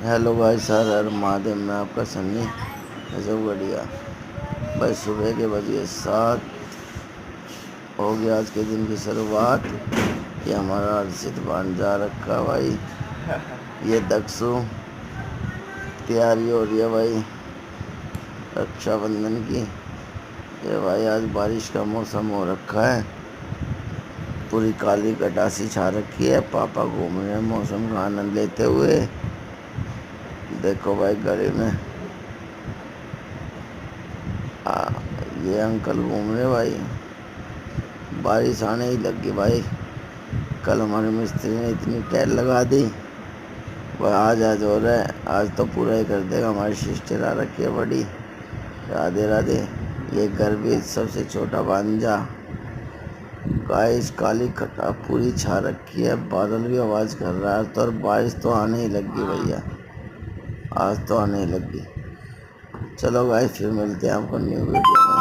Hello भाई sir, हर महादेव में आपका सन्नी गजब बढ़िया। भाई सुबह के बजे 7 हो गया, आज के दिन की शुरुआत। ये हमारा अर्षित भांजा रखा भाई, ये दक्षु। तैयारी हो रही है भाई रक्षाबंधन की। ये भाई आज बारिश का मौसम हो रखा है, पूरी काली गटासी छा रखी है। पापा घूम रहे हैं मौसम का आनंद लेते हुए। देखो भाई गले में आ, ये अंकल घूम रहे भाई। बारिश आने ही लगी भाई। कल हमारे मिस्त्री ने इतनी टैल लगा दी, वह आज हो रहा है। आज तो पूरा ही कर देगा। हमारी सिस्टर आ रखी है बड़ी, राधे राधे। ये घर भी सबसे छोटा भांजा। गाइस काली खटा पूरी छा रखी है, बादल भी आवाज़ कर रहा है। तो और बारिश तो आने ही लगी भैया, आज तो आने ही लगी। चलो गाइस फिर मिलते हैं आपको न्यू वीडियो में।